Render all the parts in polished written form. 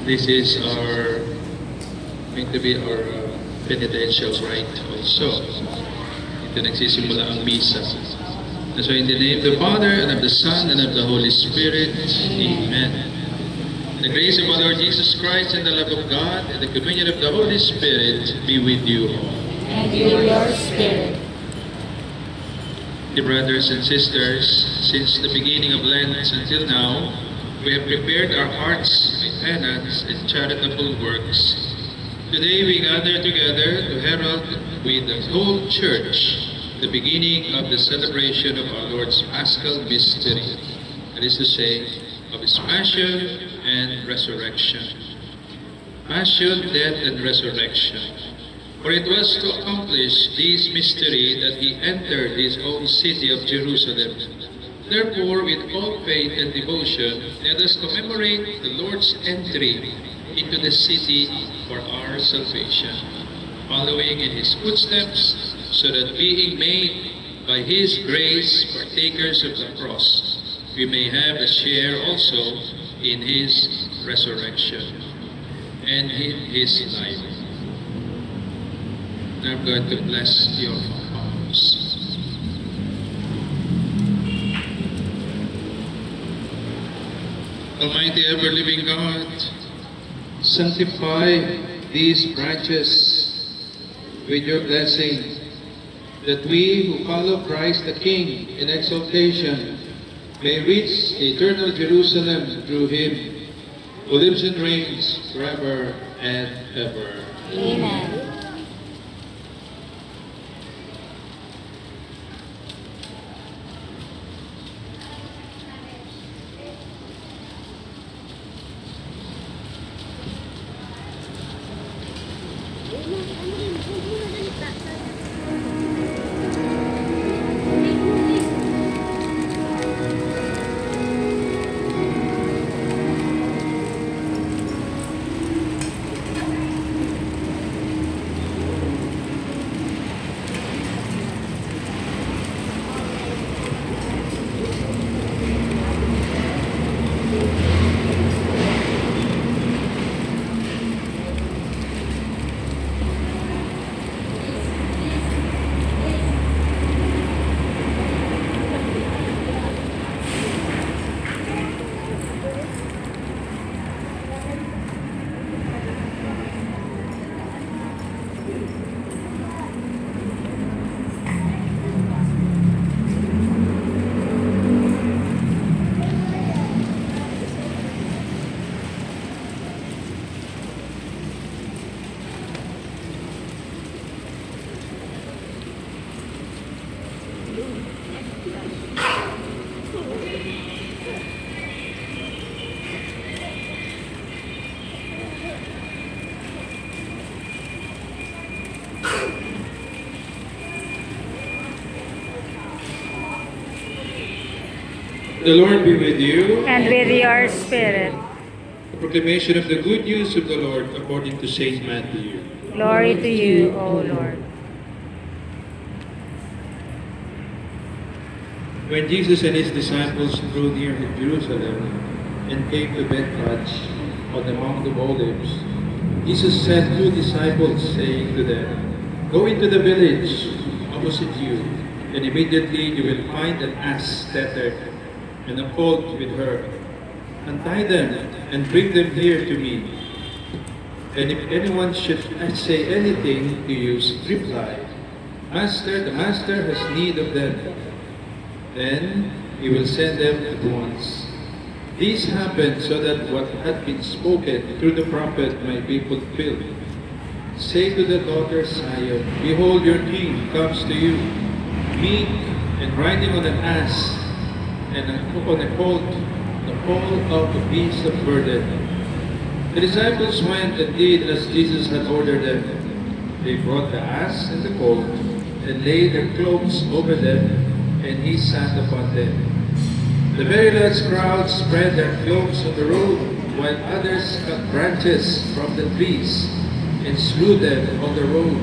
This is going to be our penitential rite also. Ito nagsisimula ang misa. And so in the name of the Father, and of the Son, and of the Holy Spirit, Amen. The grace of our Lord Jesus Christ, and the love of God, and the communion of the Holy Spirit be with you all. And with your spirit. Dear brothers and sisters, since the beginning of Lent until now, we have prepared our hearts with penance and charitable works. Today we gather together to herald with the whole Church the beginning of the celebration of our Lord's Paschal Mystery, that is to say, of His Passion and Resurrection. Passion, death, and resurrection. For it was to accomplish this mystery that He entered His own city of Jerusalem. Therefore, with all faith and devotion, let us commemorate the Lord's entry into the city for our salvation, following in His footsteps, so that being made by His grace partakers of the cross, we may have a share also in His resurrection and in His life. Now I'm going to bless your house. Almighty ever-living God, sanctify these branches with your blessing, that we who follow Christ the King in exaltation may reach eternal Jerusalem through Him, who lives and reigns forever and ever. Amen. The Lord be with you. And with your spirit. The proclamation of the good news of the Lord according to Saint Matthew. Glory to you, O Lord. When Jesus and His disciples drew near to Jerusalem and came to Bethphage on the Mount of Olives, Jesus sent two disciples, saying to them, "Go into the village opposite you, and immediately you will find an ass tethered and a colt with her. Untie them and bring them here to me. And if anyone should say anything to you, reply, 'Master, the Master has need of them.' Then He will send them at once." This happened so that what had been spoken through the prophet might be fulfilled. Say to the daughter Zion, "Behold, your king comes to you, meek and riding on an ass, and on a colt, the foal of a beast of burden." The disciples went and did as Jesus had ordered them. They brought the ass and the colt, and laid their cloaks over them, and He sat upon them. The very large crowd spread their cloaks on the road, while others cut branches from the trees and slew them on the road.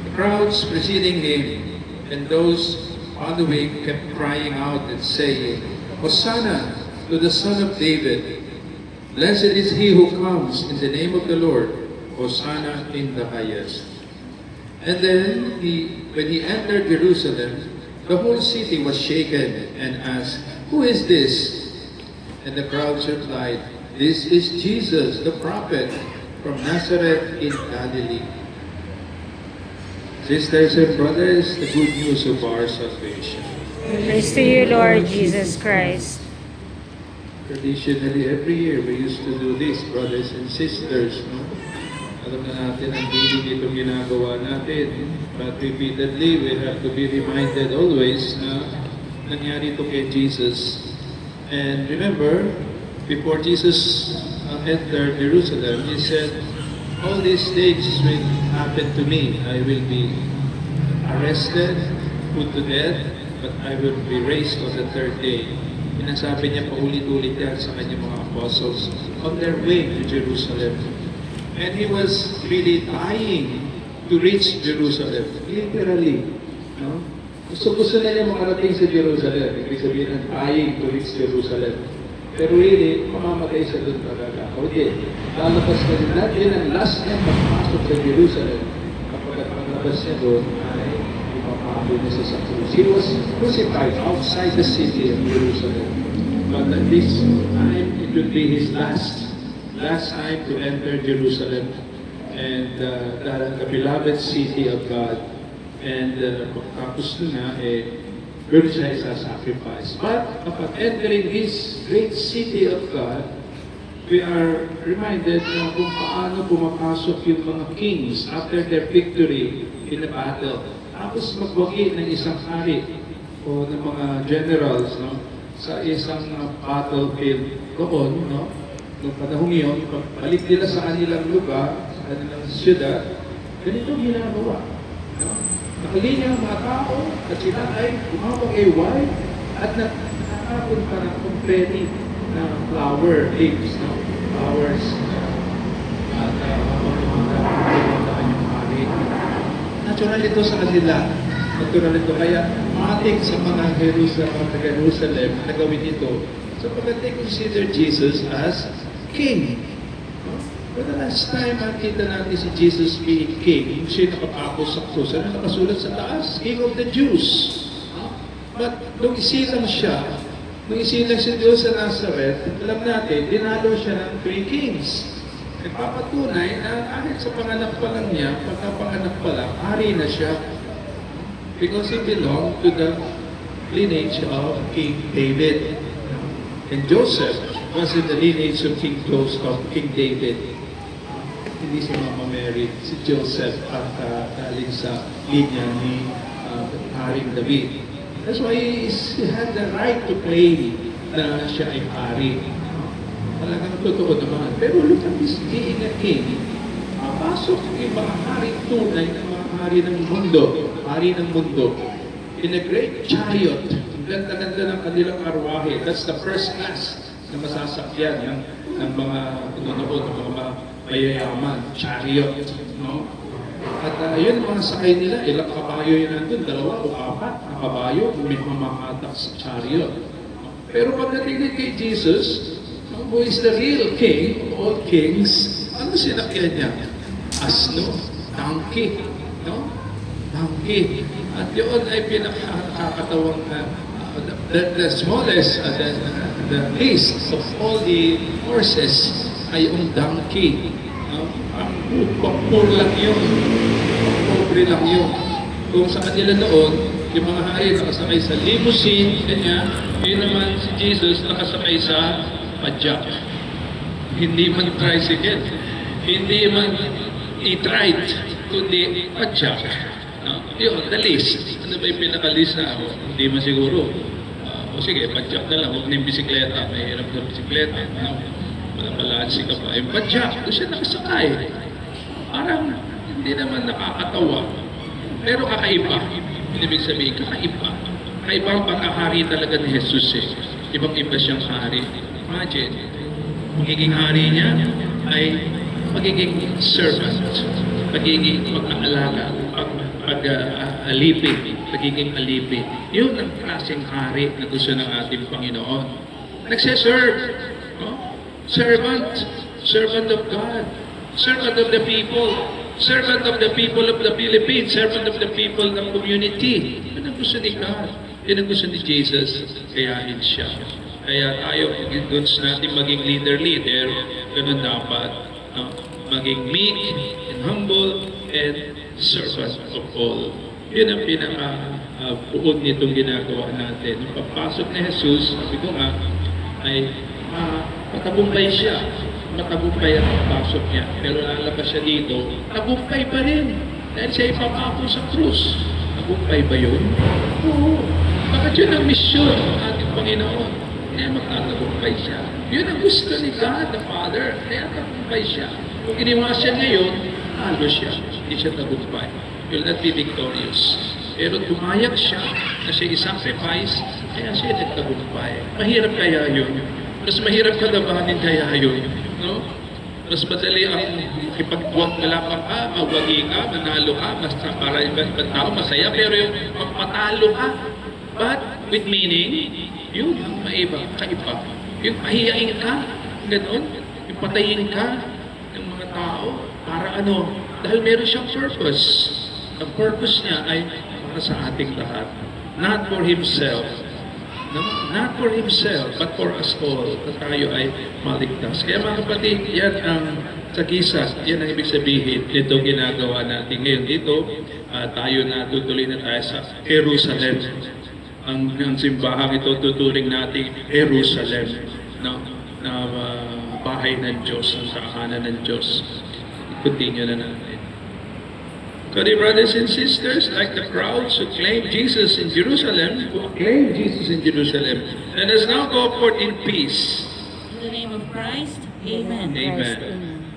The crowds preceding Him and those following kept crying out and saying, "Hosanna to the Son of David! Blessed is he who comes in the name of the Lord. Hosanna in the highest. And then, when he entered Jerusalem, the whole city was shaken and asked, "Who is this?" And the crowds replied, "This is Jesus, the prophet, from Nazareth in Galilee." Sisters and brothers, the good news of our salvation. Praise to you, Lord Jesus Christ. Traditionally, every year we used to do this, brothers and sisters. No? Alam na natin ang daily itong ginagawa natin. But repeatedly, we have to be reminded always na nangyari ito kay Jesus. And remember, before Jesus entered Jerusalem, he said, "All these things will happen to me. I will be arrested, put to death, but I will be raised on the third day." Pinasabi niya paulit-ulit yan sa kanyang mga apostles on their way to Jerusalem. And he was really dying to reach Jerusalem. Literally. No? Gusto na niya makarating sa Jerusalem. Ibig sabihin ng dying to reach Jerusalem. Pero really, mamamatay siya doon talaga. O di, lalabas na rin natin ang last na magpasok sa Jerusalem. Kapag paglabas niya doon, ay ipapahalo niya sa krus. He was crucified outside the city of Jerusalem. But at this time, it would be his last time to enter Jerusalem and the beloved city of God. And pagkatapos na, doon siya isa-sacrifice. But upon entering this great city of God, we are reminded na kung paano pumapasok yung mga kings after their victory in the battle. Tapos magwagi ng isang hari o ng mga generals, no, sa isang battlefield doon, no. Noong panahon yun, pagbalik nila sa kanilang lugar, sa kanilang siyudad, ganito ginagawa. No? Nakalinya ang mga tao at sila ay umawag ay white at nakakapon pa ng complete na flower leaves, no? Flowers at pumunta kanyang hari. Natural ito sa kanila. Natural ito. Kaya matik sa mga Jerusalem na gawin ito. Sapagkat they consider Jesus as King. For the last time, makita natin si Jesus being King. Siya nakapako sa krus. Ano nakasulat sa taas? King of the Jews. But nung isilang siya doon sa Nazareth, alam natin, dinalo siya ng 3 kings. Nagpapatunay na kahit sa panganak pa lang niya, pagkapanganak pa lang, hari na siya. Because he belonged to the lineage of King David. And Joseph was in the lineage of King David. Hindi si Mama Mary, si Joseph at galing sa linya ni Haring David. That's why he had the right to claim na siya ay hari. Talagang totoo naman. Pero look at this being a king. Pasok yung mga hari tunay ng mga hari ng mundo. Hari ng mundo. In a great chariot. Ang ganda-ganda ng kanilang arwahe. That's the first class na masasakyan ng mga nunood, ng mga mayayaman. Chariot. No? At yun mga sakay nila, ilang kabayo yun nandun, 2 o 4 na kabayo, may mamahatak sa chariot. Pero pagdating kay Jesus, who is the real king of all kings, ano sinakyan niya? Asno, donkey, no? Donkey. At yun ay pinakakatawang the smallest, the least of all the horses ay yung donkey. Pagpur lang yun. Pagpobre lang yun. Kung sa kanila noon, yung mga hari nakasakay sa limousine, kanya, yun naman si Jesus nakasakay sa padyak. Hindi man tricycle. Hindi man e-trite, kundi padyak. No? Yun, the list. Ano ba yung pinaka-list na ako? Hindi man siguro. O sige, padyak na lang. Huwag na yung bisikleta. Mahirap na bisikleta. No? Malalansi ka pa. Yung padyak, doon siya nakasakay. Parang hindi naman nakakatawa. Pero kakaiba. Ibig sabihin, kakaiba. Kakaiba ang pagkahari talaga ni Jesus eh. Ibang-iba siyang hari. Imagine, magiging hari niya ay magiging servant. Pagiging pag-aalaga, pag-alipin, pagiging alipin. Yun ang klaseng hari na gusto ng ating Panginoon. Nagsiserve. No? servant of God, servant of the people, servant of the people of the Philippines, servant of the people ng community. Yan ang gusto ni God. Yan ang gusto ni Jesus. Kayahin siya. Kaya tayo, goods natin maging leader, ganun dapat. No? Maging meek and humble and servant of all. Yun ang pinaka-buod nitong ginagawa natin. Nung pagpasok ni Jesus, sabi ko nga, ay matagumpay siya. Matagumpay ang pagpasok niya. Pero lalabas siya dito, tagumpay pa rin. Dahil siya ipapako sa krus. Tagumpay ba yun? Oo. Bakit yun ang misyon ng ating Panginoon? Kaya magtatagumpay siya. Yun ang gusto ni God, the Father. Kaya tagumpay siya. Kung ginawa siya ngayon, halo siya. Hindi siya tagumpay. You'll not be victorious. Pero tumayak siya na siya i-sacrifice, kaya siya nagtagumpay. Mahirap kaya yun. Mas mahirap kalabanin kaya yun. No? Mas madali ang ipagwag-galapan ka, mawagi ka, manalo ka, basta para ibang tao, masaya. Pero yung matalo ka, but with meaning, yun ang maiba, kaiba. Yung pahiyain ka, gano'n, yung patayin ka ng mga tao, para ano, dahil meron siyang purpose. Ang purpose niya ay para sa ating lahat. Not for himself. No? Not for himself, but for us all, na tayo ay maligtas. Kaya mga kapatid, yan ang sa kisas, yan ang ibig sabihin nitong ginagawa natin ngayon. Dito, tayo na tutuloy na tayo sa Jerusalem. Ang simbahang ito tuturing natin Jerusalem, no? Na bahay ng Diyos, ang tahanan ng Diyos. Continue na natin. So, dear brothers and sisters, like the crowds who claim Jesus in Jerusalem, let us now go forth in peace. In the name of Christ, amen. Amen. Christ, amen.